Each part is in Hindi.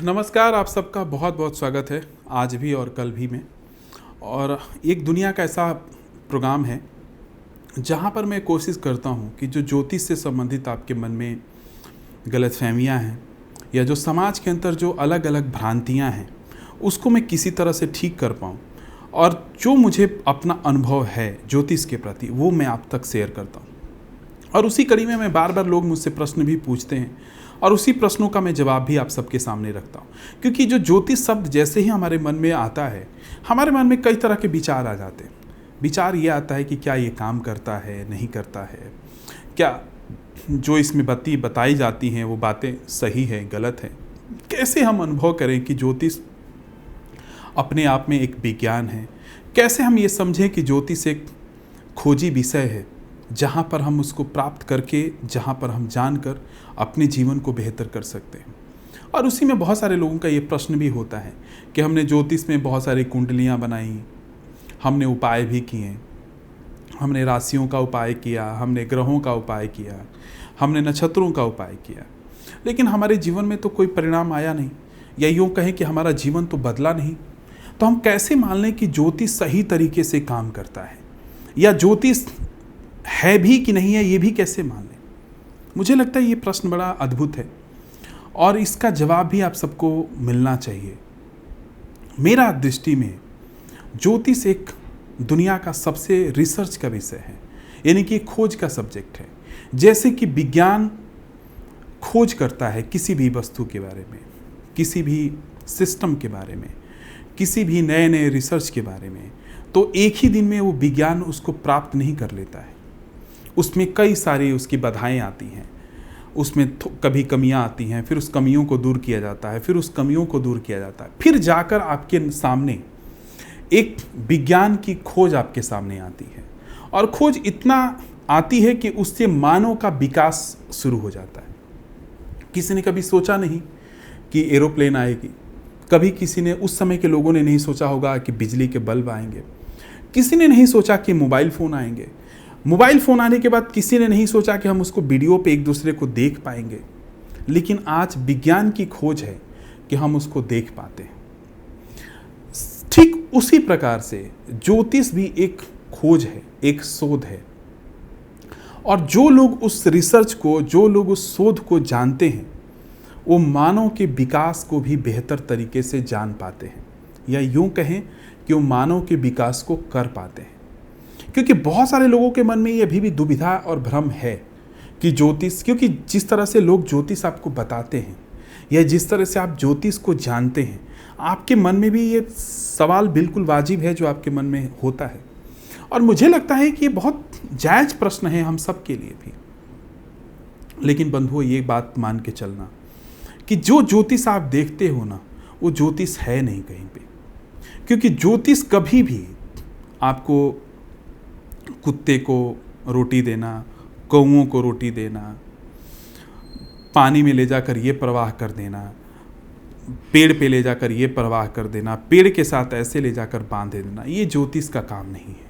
नमस्कार, आप सबका बहुत बहुत स्वागत है आज भी और कल भी में। और एक दुनिया का ऐसा प्रोग्राम है जहाँ पर मैं कोशिश करता हूँ कि जो ज्योतिष से संबंधित आपके मन में गलतफहमियाँ हैं या जो समाज के अंदर जो अलग अलग भ्रांतियाँ हैं उसको मैं किसी तरह से ठीक कर पाऊँ, और जो मुझे अपना अनुभव है ज्योतिष के प्रति वो मैं आप तक शेयर करता हूँ। और उसी कड़ी में मैं बार बार लोग मुझसे प्रश्न भी पूछते हैं और उसी प्रश्नों का मैं जवाब भी आप सबके सामने रखता हूँ, क्योंकि जो ज्योतिष शब्द जैसे ही हमारे मन में आता है हमारे मन में कई तरह के विचार आ जाते हैं। विचार ये आता है कि क्या ये काम करता है, नहीं करता है, क्या जो इसमें बताई जाती हैं वो बातें सही हैं, गलत हैं। कैसे हम अनुभव करें कि ज्योतिष अपने आप में एक विज्ञान है, कैसे हम ये समझें कि ज्योतिष एक खोजी विषय है जहाँ पर हम उसको प्राप्त करके, जहाँ पर हम जानकर अपने जीवन को बेहतर कर सकते हैं। और उसी में बहुत सारे लोगों का ये प्रश्न भी होता है कि हमने ज्योतिष में बहुत सारी कुंडलियाँ बनाई, हमने उपाय भी किए, हमने राशियों का उपाय किया, हमने ग्रहों का उपाय किया, हमने नक्षत्रों का उपाय किया, लेकिन हमारे जीवन में तो कोई परिणाम आया नहीं, या यूँ कहें कि हमारा जीवन तो बदला नहीं। तो हम कैसे मान लें कि ज्योतिष सही तरीके से काम करता है, या ज्योतिष है भी कि नहीं है ये भी कैसे मान लें? मुझे लगता है ये प्रश्न बड़ा अद्भुत है और इसका जवाब भी आप सबको मिलना चाहिए। मेरा दृष्टि में ज्योतिष एक दुनिया का सबसे रिसर्च का विषय है, यानी कि खोज का सब्जेक्ट है। जैसे कि विज्ञान खोज करता है किसी भी वस्तु के बारे में, किसी भी सिस्टम के बारे में, किसी भी नए नए रिसर्च के बारे में, तो एक ही दिन में वो विज्ञान उसको प्राप्त नहीं कर लेता है। उसमें कई सारी उसकी बाधाएं आती हैं, उसमें कभी कमियां आती हैं, फिर उस कमियों को दूर किया जाता है, फिर उस कमियों को दूर किया जाता है, फिर जाकर आपके सामने एक विज्ञान की खोज आपके सामने आती है। और खोज इतना आती है कि उससे मानव का विकास शुरू हो जाता है। किसी ने कभी सोचा नहीं कि एरोप्लेन आएगी, कभी किसी ने, उस समय के लोगों ने नहीं सोचा होगा कि बिजली के बल्ब आएंगे, किसी ने नहीं सोचा कि मोबाइल फ़ोन आएंगे। मोबाइल फ़ोन आने के बाद किसी ने नहीं सोचा कि हम उसको वीडियो पे एक दूसरे को देख पाएंगे, लेकिन आज विज्ञान की खोज है कि हम उसको देख पाते हैं। ठीक उसी प्रकार से ज्योतिष भी एक खोज है, एक शोध है, और जो लोग उस रिसर्च को, जो लोग उस शोध को जानते हैं वो मानव के विकास को भी बेहतर तरीके से जान पाते हैं, या यूँ कहें कि वो मानव के विकास को कर पाते हैं। क्योंकि बहुत सारे लोगों के मन में ये अभी भी दुविधा और भ्रम है कि ज्योतिष, क्योंकि जिस तरह से लोग ज्योतिष आपको बताते हैं या जिस तरह से आप ज्योतिष को जानते हैं, आपके मन में भी ये सवाल बिल्कुल वाजिब है जो आपके मन में होता है। और मुझे लगता है कि ये बहुत जायज़ प्रश्न है हम सब के लिए भी। लेकिन बंधुओं, ये बात मान के चलना कि जो ज्योतिष आप देखते हो ना, वो ज्योतिष है नहीं कहीं पे। क्योंकि ज्योतिष कभी भी आपको कुत्ते को रोटी देना, कौओं को रोटी देना, पानी में ले जाकर ये प्रवाह कर देना, पेड़ पे ले जाकर ये प्रवाह कर देना, पेड़ के साथ ऐसे ले जाकर बांध देना, ये ज्योतिष का काम नहीं है,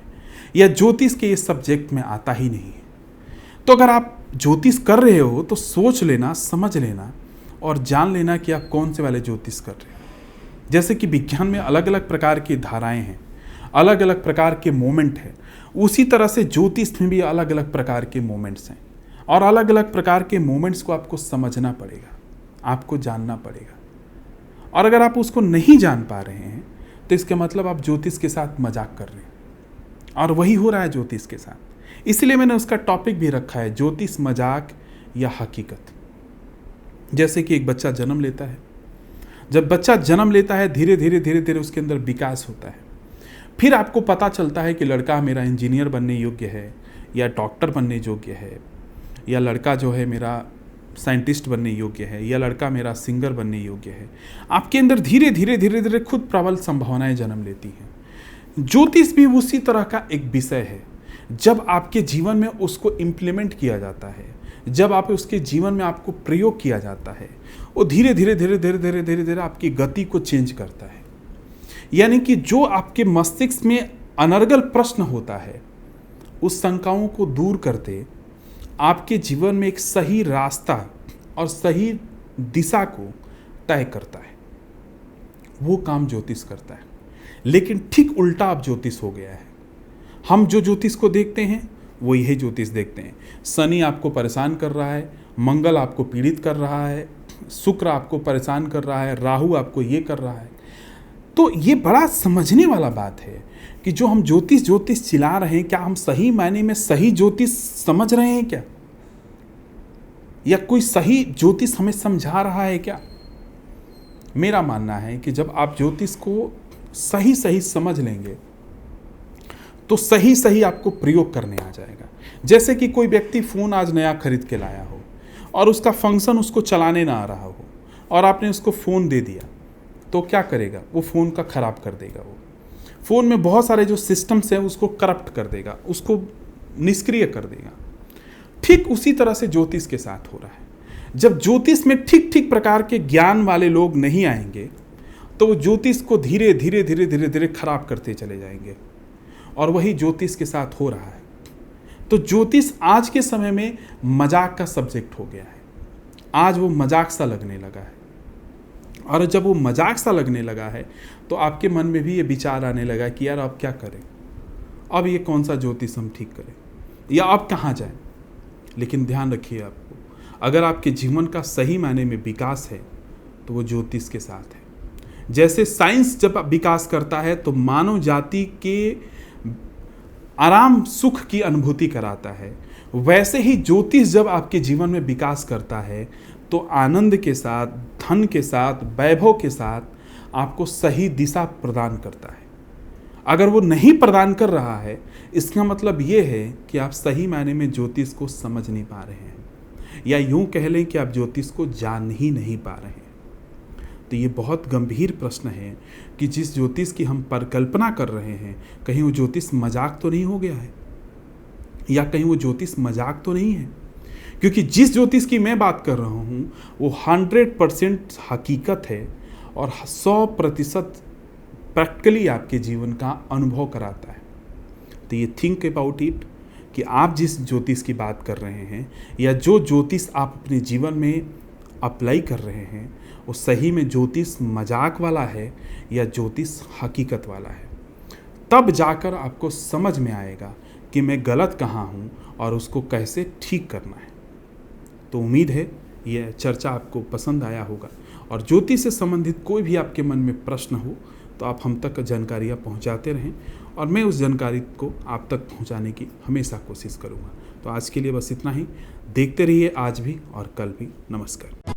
या ज्योतिष के ये सब्जेक्ट में आता ही नहीं है। तो अगर आप ज्योतिष कर रहे हो तो सोच लेना, समझ लेना और जान लेना कि आप कौन से वाले ज्योतिष कर रहे हो। जैसे कि विज्ञान में अलग अलग प्रकार की धाराएं हैं, अलग अलग प्रकार के मोमेंट हैं, उसी तरह से ज्योतिष में भी अलग अलग प्रकार के मोमेंट्स हैं, और अलग अलग प्रकार के मोमेंट्स को आपको समझना पड़ेगा, आपको जानना पड़ेगा। और अगर आप उसको नहीं जान पा रहे हैं तो इसका मतलब आप ज्योतिष के साथ मजाक कर रहे हैं, और वही हो रहा है ज्योतिष के साथ। इसलिए मैंने उसका टॉपिक भी रखा है, ज्योतिष मजाक या हकीकत। जैसे कि एक बच्चा जन्म लेता है, जब बच्चा जन्म लेता है धीरे धीरे धीरे धीरे उसके अंदर विकास होता है। फिर आपको पता चलता है कि लड़का मेरा इंजीनियर बनने योग्य है, या डॉक्टर बनने योग्य है, या लड़का जो है मेरा साइंटिस्ट बनने योग्य है, या लड़का मेरा सिंगर बनने योग्य है। आपके अंदर धीरे धीरे धीरे धीरे खुद प्रबल संभावनाएं जन्म लेती हैं। ज्योतिष भी उसी तरह का एक विषय है। जब आपके जीवन में उसको इम्प्लीमेंट किया जाता है, जब आप उसके जीवन में आपको प्रयोग किया जाता है, वो धीरे धीरे धीरे धीरे धीरे धीरे धीरे आपकी गति को चेंज करता है। यानी कि जो आपके मस्तिष्क में अनर्गल प्रश्न होता है, उस शंकाओं को दूर करते आपके जीवन में एक सही रास्ता और सही दिशा को तय करता है। वो काम ज्योतिष करता है। लेकिन ठीक उल्टा अब ज्योतिष हो गया है। हम जो ज्योतिष को देखते हैं वो यही ज्योतिष देखते हैं। शनि आपको परेशान कर रहा है, मंगल आपको पीड़ित कर रहा है, शुक्र आपको परेशान कर रहा है, राहु आपको ये कर रहा है। तो ये बड़ा समझने वाला बात है कि जो हम ज्योतिष ज्योतिष चिल्ला रहे हैं, क्या हम सही मायने में सही ज्योतिष समझ रहे हैं क्या? या कोई सही ज्योतिष हमें समझा रहा है क्या? मेरा मानना है कि जब आप ज्योतिष को सही सही समझ लेंगे तो सही सही आपको प्रयोग करने आ जाएगा। जैसे कि कोई व्यक्ति फ़ोन आज नया खरीद के लाया हो और उसका फंक्शन उसको चलाने ना आ रहा हो और आपने उसको फ़ोन दे दिया, तो क्या करेगा? वो फ़ोन का ख़राब कर देगा। वो फ़ोन में बहुत सारे जो सिस्टम्स हैं उसको करप्ट कर देगा, उसको निष्क्रिय कर देगा। ठीक उसी तरह से ज्योतिष के साथ हो रहा है। जब ज्योतिष में ठीक ठीक प्रकार के ज्ञान वाले लोग नहीं आएंगे तो वो ज्योतिष को धीरे धीरे धीरे धीरे धीरे खराब करते चले जाएंगे, और वही ज्योतिष के साथ हो रहा है। तो ज्योतिष आज के समय में मजाक का सब्जेक्ट हो गया है। आज वो मजाक सा लगने लगा है, और जब वो मजाक सा लगने लगा है तो आपके मन में भी ये विचार आने लगा कि यार अब क्या करें, अब ये कौन सा ज्योतिष हम ठीक करें, या अब कहाँ जाएं। लेकिन ध्यान रखिए, आपको अगर आपके जीवन का सही मायने में विकास है तो वो ज्योतिष के साथ है। जैसे साइंस जब विकास करता है तो मानव जाति के आराम सुख की अनुभूति कराता है, वैसे ही ज्योतिष जब आपके जीवन में विकास करता है तो आनंद के साथ, धन के साथ, वैभव के साथ आपको सही दिशा प्रदान करता है। अगर वो नहीं प्रदान कर रहा है, इसका मतलब ये है कि आप सही मायने में ज्योतिष को समझ नहीं पा रहे हैं, या यूं कह लें कि आप ज्योतिष को जान ही नहीं पा रहे हैं। तो ये बहुत गंभीर प्रश्न है कि जिस ज्योतिष की हम परिकल्पना कर रहे हैं, कहीं वो ज्योतिष मजाक तो नहीं हो गया है, या कहीं वो ज्योतिष मजाक तो नहीं है। क्योंकि जिस ज्योतिष की मैं बात कर रहा हूँ वो 100% हकीकत है और 100% प्रैक्टिकली आपके जीवन का अनुभव कराता है। तो ये थिंक अबाउट इट कि आप जिस ज्योतिष की बात कर रहे हैं, या जो ज्योतिष आप अपने जीवन में अप्लाई कर रहे हैं, वो सही में ज्योतिष मजाक वाला है या ज्योतिष हकीकत वाला है। तब जाकर आपको समझ में आएगा कि मैं गलत कहाँ हूँ और उसको कैसे ठीक करना है। तो उम्मीद है यह चर्चा आपको पसंद आया होगा, और ज्योतिष से संबंधित कोई भी आपके मन में प्रश्न हो तो आप हम तक जानकारियाँ पहुँचाते रहें, और मैं उस जानकारी को आप तक पहुँचाने की हमेशा कोशिश करूँगा। तो आज के लिए बस इतना ही। देखते रहिए आज भी और कल भी। नमस्कार।